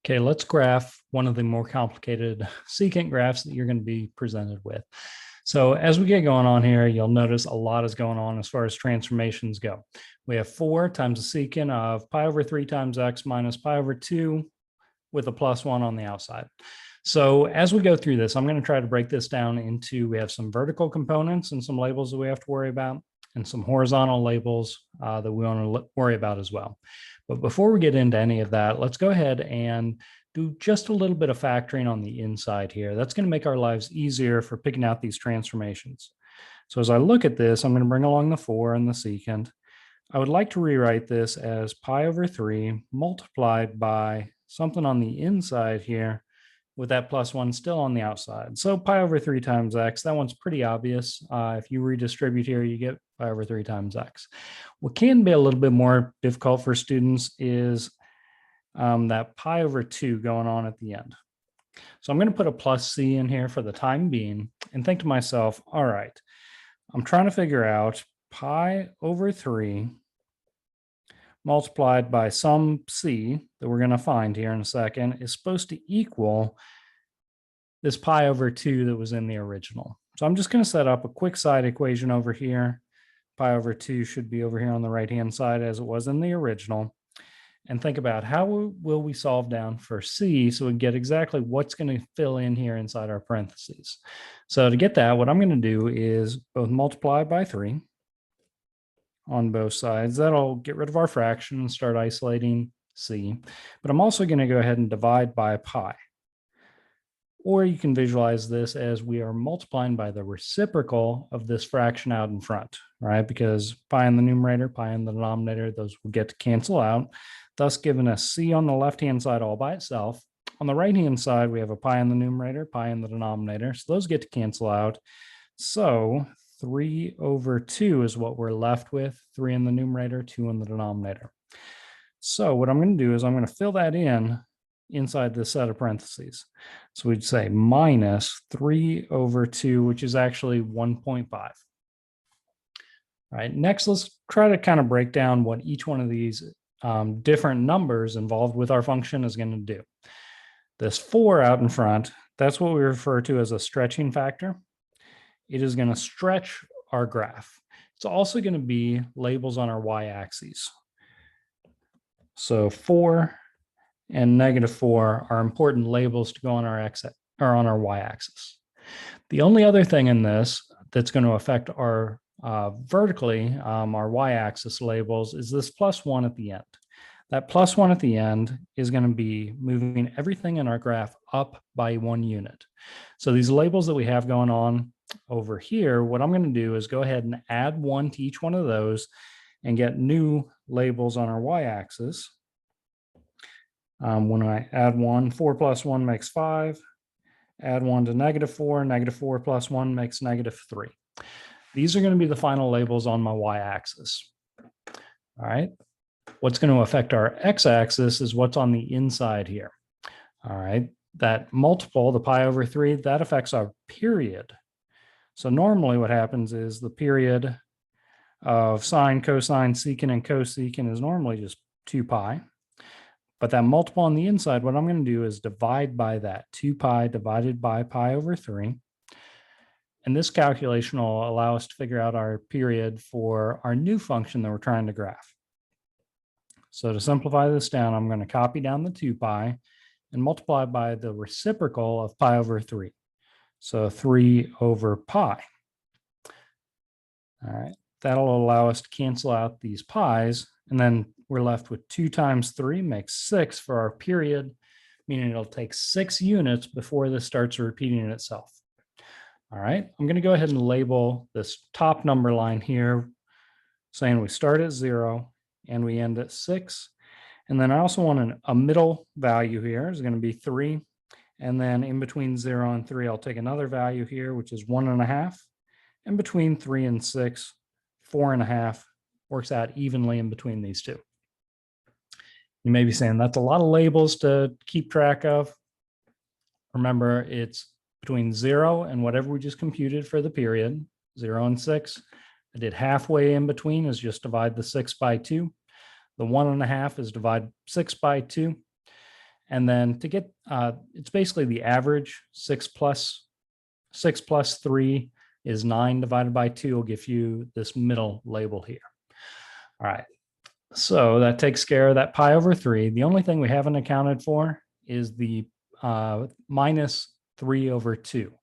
Okay, let's graph one of the more complicated secant graphs that you're going to be presented with. So as we get going on here, you'll notice a lot is going on as far as transformations go. We have 4 times the secant of pi over 3 times x minus pi over 2 with a plus 1 on the outside. So as we go through this, I'm going to try to break this down into, we have some vertical components and some labels that we have to worry about, and some horizontal labels that we want to worry about as well. But before we get into any of that, let's go ahead and do just a little bit of factoring on the inside here. That's going to make our lives easier for picking out these transformations. So as I look at this, I'm going to bring along the 4 and the secant. I would like to rewrite this as pi over 3 multiplied by something on the inside here with that plus 1 still on the outside. So pi over 3 times x, that one's pretty obvious. If you redistribute here, you get pi over 3 times x. What can be a little bit more difficult for students is that pi over 2 going on at the end. So I'm going to put a plus c in here for the time being and think to myself, all right, I'm trying to figure out pi over 3 multiplied by some c that we're going to find here in a second is supposed to equal this pi over 2 that was in the original. So I'm just going to set up a quick side equation over here. Pi over 2 should be over here on the right-hand side as it was in the original. And think about how will we solve down for c so we get exactly what's going to fill in here inside our parentheses. So to get that, what I'm going to do is both multiply by 3 on both sides. That'll get rid of our fraction and start isolating c. But I'm also going to go ahead and divide by pi. Or you can visualize this as we are multiplying by the reciprocal of this fraction out in front, right? Because pi in the numerator, pi in the denominator, those will get to cancel out, thus giving us c on the left-hand side all by itself. On the right-hand side, we have a pi in the numerator, pi in the denominator, so those get to cancel out. So 3 over 2 is what we're left with, 3 in the numerator, 2 in the denominator. So what I'm going to do is I'm going to fill that in inside this set of parentheses. So we'd say minus 3 over 2, which is actually 1.5. All right, next let's try to kind of break down what each one of these different numbers involved with our function is going to do. This 4 out in front, that's what we refer to as a stretching factor. It is going to stretch our graph. It's also going to be labels on our y-axis. So 4 and -4 are important labels to go on our x or on our y-axis. The only other thing in this that's going to affect our vertically our y-axis labels is this plus 1 at the end. That plus 1 at the end is going to be moving everything in our graph up by 1 unit. So these labels that we have going on over here, what I'm going to do is go ahead and add 1 to each one of those and get new labels on our y-axis. When I add 1, 4 plus 1 makes 5. Add 1 to -4, -4 plus 1 makes -3. These are going to be the final labels on my y-axis. All right. What's going to affect our x-axis is what's on the inside here. All right. That multiple, the pi over 3, that affects our period. So normally what happens is the period of sine, cosine, secant, and cosecant is normally just 2 pi. But that multiple on the inside, what I'm going to do is divide by that, 2 pi divided by pi over 3. And this calculation will allow us to figure out our period for our new function that we're trying to graph. So to simplify this down, I'm going to copy down the 2 pi and multiply by the reciprocal of pi over 3. So 3 over pi. All right, that'll allow us to cancel out these pi's, and then we're left with 2 times 3 makes 6 for our period, meaning it'll take 6 units before this starts repeating itself. All right, I'm going to go ahead and label this top number line here, saying we start at 0 and we end at 6. And then I also want a middle value here is going to be 3. And then in between 0 and 3, I'll take another value here, which is 1.5. And between 3 and 6, 4.5 works out evenly in between these two. You may be saying that's a lot of labels to keep track of. Remember, it's between 0 and whatever we just computed for the period, 0 and 6. I did halfway in between is just divide the 6 by 2. The 1.5 is divide 6 by 2. And then to get, it's basically the average. 6 plus 3 is 9 divided by 2 will give you this middle label here. All right. So that takes care of that pi over 3. The only thing we haven't accounted for is the minus 3 over 2.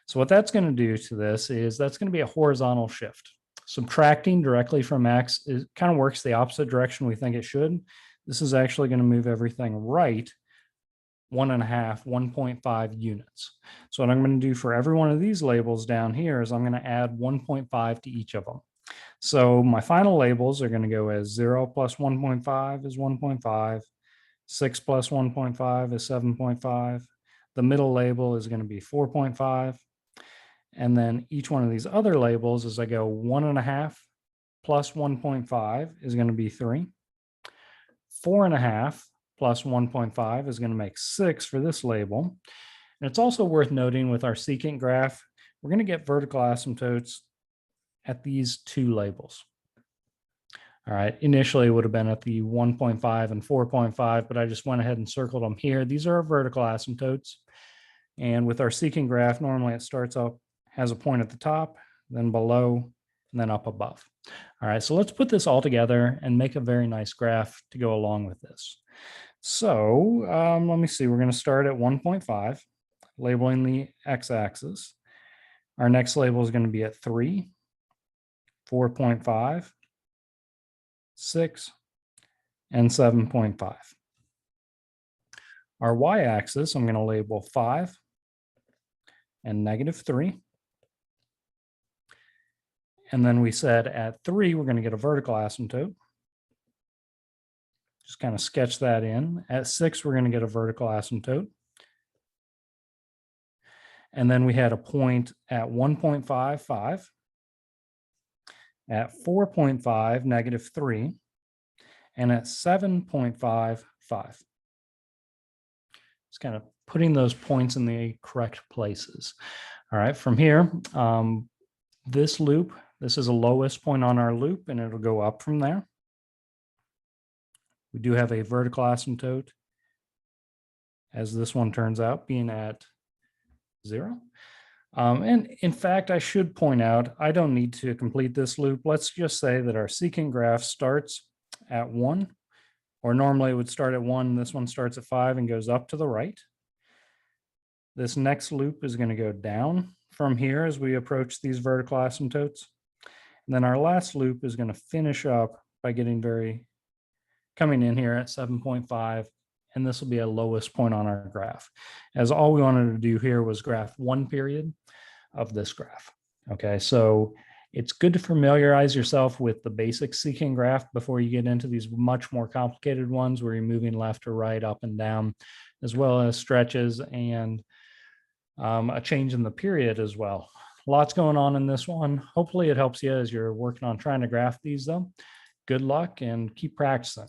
So what that's going to do to this is that's going to be a horizontal shift. Subtracting directly from x kind of works the opposite direction we think it should. This is actually going to move everything right 1.5 units. So what I'm going to do for every one of these labels down here is I'm going to add 1.5 to each of them. So my final labels are going to go as 0 plus 1.5 is 1.5, 6 plus 1.5 is 7.5. The middle label is going to be 4.5. And then each one of these other labels, as I go 1.5 plus 1.5 is going to be 3. 4.5 plus 1.5 is going to make 6 for this label. And it's also worth noting with our secant graph, we're going to get vertical asymptotes at these two labels. All right, initially it would have been at the 1.5 and 4.5, but I just went ahead and circled them here. These are our vertical asymptotes. And with our secant graph, normally it starts up, has a point at the top, then below, and then up above. All right, so let's put this all together and make a very nice graph to go along with this. So let me see, we're going to start at 1.5, labeling the x-axis. Our next label is going to be at 3, 4.5, 6, and 7.5. Our y-axis, I'm going to label 5 and -3. And then we said at 3, we're going to get a vertical asymptote. Just kind of sketch that in. At 6, we're going to get a vertical asymptote. And then we had a point at 1.55, at 4.5, -3, and at 7.55. Just kind of putting those points in the correct places. All right, from here, this loop, this is the lowest point on our loop, and it'll go up from there. We do have a vertical asymptote, as this one turns out, being at 0. And in fact, I should point out, I don't need to complete this loop. Let's just say that our secant graph starts at 1, or normally it would start at 1. This one starts at 5 and goes up to the right. This next loop is going to go down from here as we approach these vertical asymptotes. And then our last loop is going to finish up by coming in here at 7.5. And this will be a lowest point on our graph, as all we wanted to do here was graph one period of this graph. Okay, so it's good to familiarize yourself with the basic secant graph before you get into these much more complicated ones where you're moving left or right, up and down, as well as stretches and a change in the period as well. Lots going on in this one. Hopefully it helps you as you're working on trying to graph these though. Good luck and keep practicing.